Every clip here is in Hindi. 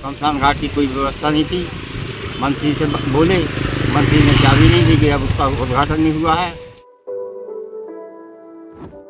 शमशान घाट की कोई व्यवस्था नहीं थी। मंत्री से बोले, मंत्री ने चाबी नहीं दी कि अब उसका उद्घाटन नहीं हुआ है।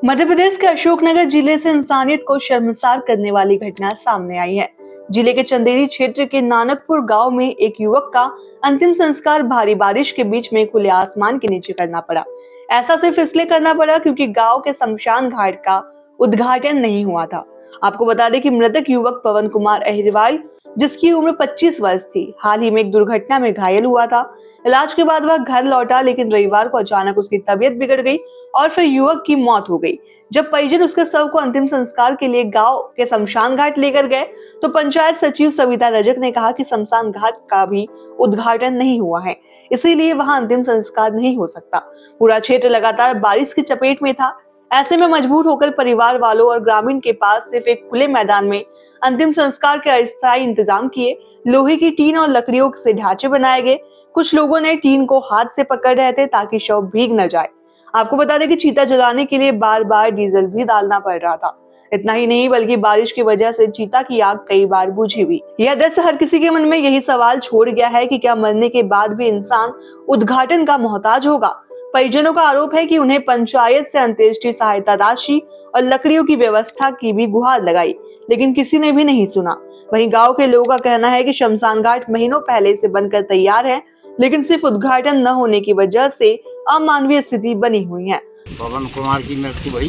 मध्य प्रदेश के अशोकनगर जिले से इंसानियत को शर्मसार करने वाली घटना सामने आई है। जिले के चंदेरी क्षेत्र के नानकपुर गांव में एक युवक का अंतिम संस्कार भारी बारिश के बीच में खुले आसमान के नीचे करना पड़ा। ऐसा सिर्फ इसलिए करना पड़ा क्योंकि गांव के शमशान घाट का उद्घाटन नहीं हुआ था। आपको बता दें कि मृतक युवक पवन कुमार अहिरवाल, जिसकी उम्र 25 वर्ष थी, हाल ही में एक दुर्घटना में घायल हुआ था। इलाज के बाद वह घर लौटा, लेकिन रविवार को अचानक उसकी तबीयत बिगड़ गई और फिर युवक की मौत हो गई। जब परिजन उसके शव को अंतिम संस्कार के लिए गांव के शमशान घाट लेकर गए तो पंचायत सचिव सविता रजक ने कहा कि शमशान घाट का भी उद्घाटन नहीं हुआ है, इसीलिए वहां अंतिम संस्कार नहीं हो सकता। पूरा क्षेत्र लगातार बारिश की चपेट में था। ऐसे में मजबूर होकर परिवार वालों और ग्रामीण के पास सिर्फ एक खुले मैदान में अंतिम संस्कार के अस्थायी इंतजाम किए। लोहे की टीन और लकड़ियों से ढांचे बनाए गए। कुछ लोगों ने टीन को हाथ से पकड़ रहे थे ताकि शव भीग न जाए। आपको बता दें कि चीता जलाने के लिए बार बार डीजल भी डालना पड़ रहा था। इतना ही नहीं बल्कि बारिश की वजह से चीता की आग कई बार बुझी हुई। यह दृश्य हर किसी के मन में यही सवाल छोड़ गया है कि क्या मरने के बाद भी इंसान उद्घाटन का मोहताज होगा। परिजनों का आरोप है कि उन्हें पंचायत से अंत्येष्टि सहायता राशि और लकड़ियों की व्यवस्था की भी गुहार लगाई, लेकिन किसी ने भी नहीं सुना। वहीं गांव के लोगों का कहना है कि शमशान घाट महीनों पहले से बनकर तैयार है, लेकिन सिर्फ उद्घाटन न होने की वजह से अमानवीय स्थिति बनी हुई है। पवन कुमार की मृत्यु भई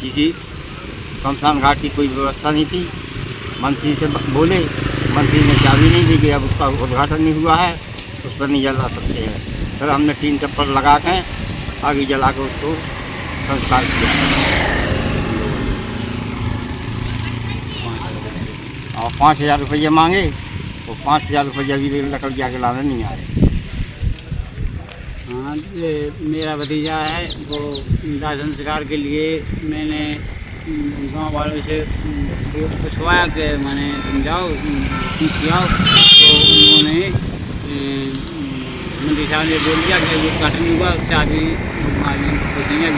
क्योंकि शमशान घाट की कोई व्यवस्था नहीं थी। मंत्री से बोले, मंत्री ने चाबी नहीं दी कि अब उसका उद्घाटन नहीं हुआ है, उस पर नहीं जला सकते हैं। फिर हमने टीन टप्पर लगा के आगे जला के उसको संस्कार किया और 5,000 रुपये मांगे। वो 5,000 रुपये भी लकड़िया के लाने नहीं आए। हाँ, मेरा भतीजा है, वो दाह संस्कार के लिए मैंने गांव वालों से पूछवाया कि मैंने तुम जाओ पूछ आओ, तो उन्होंने मंत्री साहब ने बोल दिया कि उद्घाटन नहीं हुआ, चाबी पूछेंगे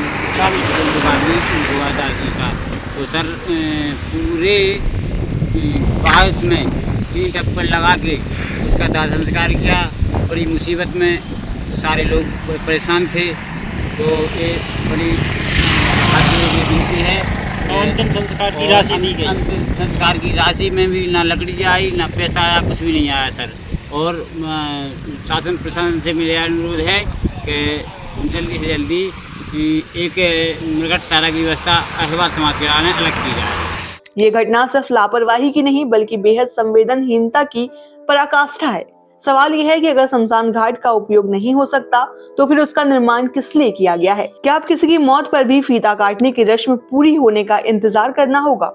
हुआ दाह संस्कार। तो सर पूरे बारिश में टीन टप्पर लगा के उसका दाह संस्कार किया। बड़ी मुसीबत में सारे लोग परेशान थे, तो ये बड़ी विनती है। अंतिम संस्कार की राशि दी गई। अंतिम संस्कार की राशि में भी ना लकड़ी आई, ना पैसा आया, कुछ भी नहीं आया सर। और शासन प्रशासन से मेरा अनुरोध है कि जल्दी से जल्दी एक मृगशाला की व्यवस्था अहिरवाल समाज के आने अलग की जाए। ये घटना सिर्फ लापरवाही की नहीं बल्कि बेहद संवेदनहीनता की पराकाष्ठा है। सवाल यह है कि अगर शमशान घाट का उपयोग नहीं हो सकता तो फिर उसका निर्माण किस लिए किया गया है। क्या अब किसी की मौत पर भी फीता काटने की रस्म पूरी होने का इंतजार करना होगा?